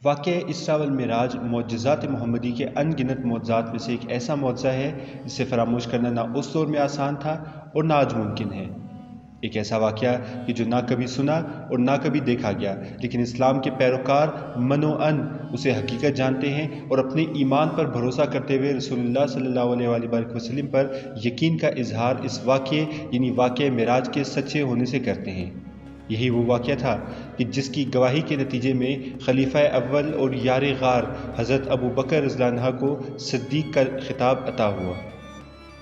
واقعہ اسراء والمعراج معجزات محمدی کے ان گنت معجزات میں سے ایک ایسا معجزہ ہے جسے فراموش کرنا نہ اس دور میں آسان تھا اور نہ آج ممکن ہے۔ ایک ایسا واقعہ کہ جو نہ کبھی سنا اور نہ کبھی دیکھا گیا، لیکن اسلام کے پیروکار من و ان اسے حقیقت جانتے ہیں اور اپنے ایمان پر بھروسہ کرتے ہوئے رسول اللہ صلی اللہ علیہ وآلہ وسلم پر یقین کا اظہار اس واقعے یعنی واقعہ معراج کے سچے ہونے سے کرتے ہیں۔ یہی وہ واقعہ تھا کہ جس کی گواہی کے نتیجے میں خلیفہ اول اور یار غار حضرت ابو بکر رضی اللہ عنہ کو صدیق کا خطاب عطا ہوا۔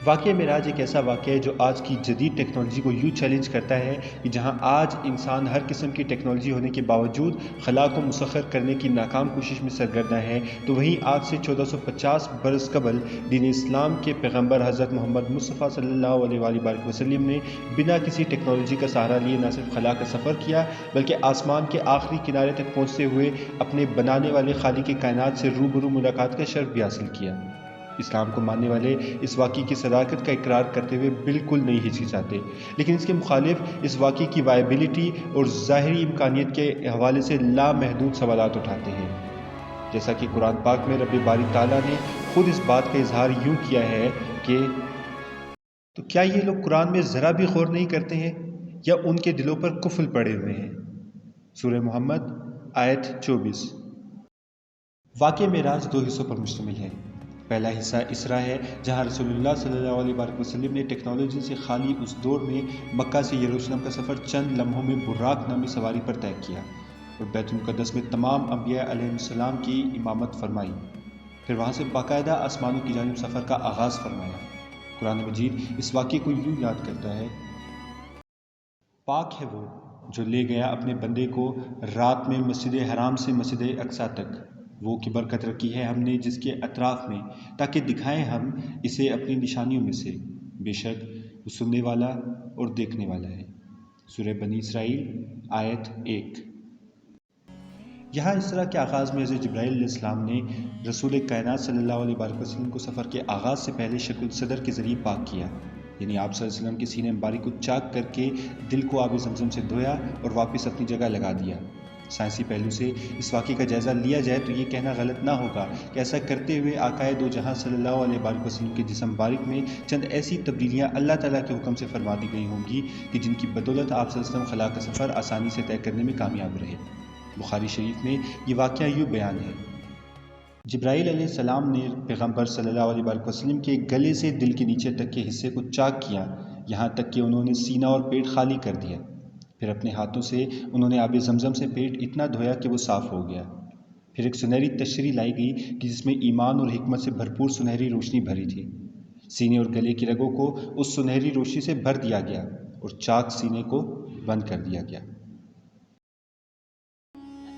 واقعہ معراج ایک ایسا واقعہ ہے جو آج کی جدید ٹیکنالوجی کو یوں چیلنج کرتا ہے کہ جہاں آج انسان ہر قسم کی ٹیکنالوجی ہونے کے باوجود خلا کو مسخر کرنے کی ناکام کوشش میں سرگرداں ہے، تو وہیں آج سے 1450 برس قبل دین اسلام کے پیغمبر حضرت محمد مصطفیٰ صلی اللہ علیہ وآلہ وسلم نے بنا کسی ٹیکنالوجی کا سہارا لیے نہ صرف خلا کا سفر کیا بلکہ آسمان کے آخری کنارے تک پہنچتے ہوئے اپنے بنانے والے خالق کائنات سے روبرو ملاقات کا شرف بھی حاصل کیا۔ اسلام کو ماننے والے اس واقعے کی صداقت کا اقرار کرتے ہوئے بالکل نہیں ہچکچاتے، لیکن اس کے مخالف اس واقعے کی وائبلٹی اور ظاہری امکانیت کے حوالے سے لامحدود سوالات اٹھاتے ہیں۔ جیسا کہ قرآن پاک میں رب باری تعالیٰ نے خود اس بات کا اظہار یوں کیا ہے کہ تو کیا یہ لوگ قرآن میں ذرا بھی غور نہیں کرتے ہیں یا ان کے دلوں پر قفل پڑے ہوئے ہیں؟ سورہ محمد آیت 24۔ واقعہ معراج دو حصوں پر مشتمل ہے۔ پہلا حصہ اسراء ہے، جہاں رسول اللہ صلی اللہ علیہ وسلم نے ٹیکنالوجی سے خالی اس دور میں مکہ سے یروشلم کا سفر چند لمحوں میں براق نامی سواری پر طے کیا اور بیت المقدس میں تمام انبیاء علیہ السلام کی امامت فرمائی، پھر وہاں سے باقاعدہ آسمانوں کی جانب سفر کا آغاز فرمایا۔ قرآن مجید اس واقعے کو یوں یاد کرتا ہے: پاک ہے وہ جو لے گیا اپنے بندے کو رات میں مسجد حرام سے مسجد اقصی تک، وہ کی برکت رکھی ہے ہم نے جس کے اطراف میں، تاکہ دکھائیں ہم اسے اپنی نشانیوں میں سے، بے شک وہ سننے والا اور دیکھنے والا ہے۔ سورہ بنی اسرائیل آیت 1۔ یہاں اسراء کے آغاز میں حضرت جبرائیل علیہ السلام نے رسول کائنات صلی اللہ علیہ وسلم کو سفر کے آغاز سے پہلے شکل صدر کے ذریعے پاک کیا، یعنی آپ صلی اللہ علیہ وسلم کے سینے مبارک کو چاک کر کے دل کو آب زمزم سے دھویا اور واپس اپنی جگہ لگا دیا۔ سائنسی پہلو سے اس واقعے کا جائزہ لیا جائے تو یہ کہنا غلط نہ ہوگا کہ ایسا کرتے ہوئے آقائے دو جہاں صلی اللہ علیہ وسلم کے جسم مبارک میں چند ایسی تبدیلیاں اللہ تعالیٰ کے حکم سے فرما دی گئی ہوں گی کہ جن کی بدولت آپ صلی اللہ علیہ وسلم خلا کا سفر آسانی سے طے کرنے میں کامیاب رہے۔ بخاری شریف میں یہ واقعہ یوں بیان ہے: جبرائیل علیہ السلام نے پیغمبر صلی اللہ علیہ وسلم کے گلے سے دل کے نیچے تک کے حصے کو چاک کیا، یہاں تک کہ انہوں نے سینہ اور پیٹ خالی کر دیا، پھر اپنے ہاتھوں سے انہوں نے آب زمزم سے پیٹ اتنا دھویا کہ وہ صاف ہو گیا، پھر ایک سنہری تشریح لائی گئی کہ جس میں ایمان اور حکمت سے بھرپور سنہری روشنی بھری تھی، سینے اور گلے کی رگوں کو اس سنہری روشنی سے بھر دیا گیا اور چاک سینے کو بند کر دیا گیا۔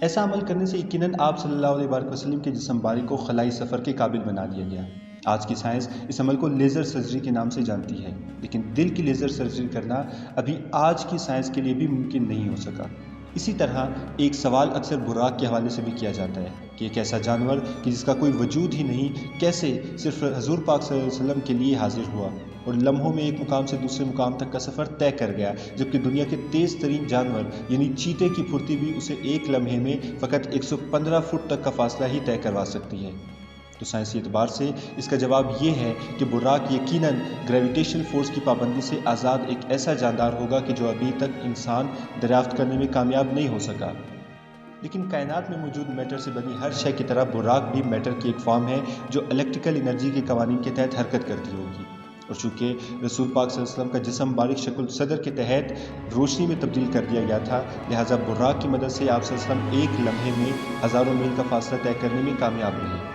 ایسا عمل کرنے سے یقیناً آپ صلی اللہ علیہ وسلم کے جسم مبارک کو خلائی سفر کے قابل بنا دیا گیا۔ آج کی سائنس اس عمل کو لیزر سرجری کے نام سے جانتی ہے، لیکن دل کی لیزر سرجری کرنا ابھی آج کی سائنس کے لیے بھی ممکن نہیں ہو سکا۔ اسی طرح ایک سوال اکثر براق کے حوالے سے بھی کیا جاتا ہے کہ ایک ایسا جانور کہ جس کا کوئی وجود ہی نہیں کیسے صرف حضور پاک صلی اللہ علیہ وسلم کے لیے حاضر ہوا اور لمحوں میں ایک مقام سے دوسرے مقام تک کا سفر طے کر گیا، جبکہ دنیا کے تیز ترین جانور یعنی چیتے کی پھرتی بھی اسے ایک لمحے میں فقط 115 فٹ تک کا فاصلہ ہی طے کروا سکتی ہے۔ تو سائنسی اعتبار سے اس کا جواب یہ ہے کہ براق یقیناً گریویٹیشن فورس کی پابندی سے آزاد ایک ایسا جاندار ہوگا کہ جو ابھی تک انسان دریافت کرنے میں کامیاب نہیں ہو سکا۔ لیکن کائنات میں موجود میٹر سے بنی ہر شے کی طرح براق بھی میٹر کی ایک فارم ہے جو الیکٹریکل انرجی کے قوانین کے تحت حرکت کرتی ہوگی، اور چونکہ رسول پاک صلی اللہ علیہ وسلم کا جسم مبارک شکل صدر کے تحت روشنی میں تبدیل کر دیا گیا تھا، لہٰذا براق کی مدد سے آپ صلی اللہ علیہ وسلم ایک لمحے میں ہزاروں میل کا فاصلہ طے کرنے میں کامیاب رہے۔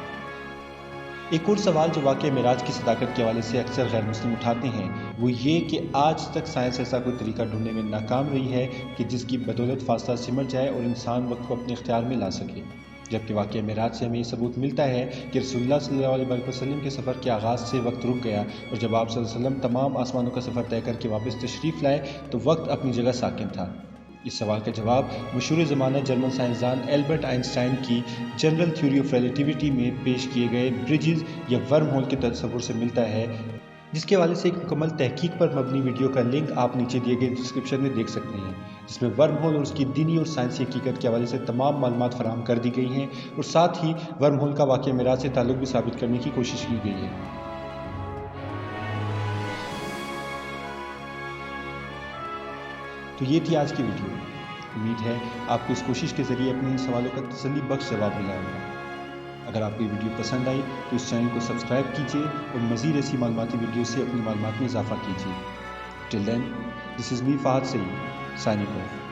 ایک اور سوال جو واقعہ معراج کی صداقت کے حوالے سے اکثر غیر مسلم اٹھاتے ہیں وہ یہ کہ آج تک سائنس ایسا کوئی طریقہ ڈھونڈنے میں ناکام رہی ہے کہ جس کی بدولت فاصلہ سمٹ جائے اور انسان وقت کو اپنے اختیار میں لا سکے، جبکہ واقعہ معراج سے ہمیں یہ ثبوت ملتا ہے کہ رسول اللہ صلی اللہ علیہ وسلم کے سفر کے آغاز سے وقت رک گیا، اور جب آپ صلی اللہ علیہ وسلم تمام آسمانوں کا سفر طے کر کے واپس تشریف لائے تو وقت اپنی جگہ ساکن تھا۔ اس سوال کا جواب مشہور زمانہ جرمن سائنسدان البرٹ آئنسٹائن کی جنرل تھیوری آف ریلیٹیوٹی میں پیش کیے گئے برجز یا ورم ہول کے تصور سے ملتا ہے، جس کے حوالے سے ایک مکمل تحقیق پر مبنی ویڈیو کا لنک آپ نیچے دیے گئے ڈسکرپشن میں دیکھ سکتے ہیں۔ جس میں ورم ہول اور اس کی دینی اور سائنسی حقیقت کے حوالے سے تمام معلومات فراہم کر دی گئی ہیں اور ساتھ ہی ورم ہول کا واقعہ معراج سے تعلق بھی ثابت کرنے کی کوشش کی گئی ہے۔ تو یہ تھی آج کی ویڈیو۔ امید ہے آپ کو اس کوشش کے ذریعے اپنے سوالوں کا تسلی بخش جواب ملا ہوگا۔ اگر آپ کو یہ ویڈیو پسند آئی تو اس چینل کو سبسکرائب کیجیے اور مزید ایسی معلوماتی ویڈیو سے اپنی معلومات میں اضافہ کیجیے۔ Till then, this is me Fahad Saeed, signing off.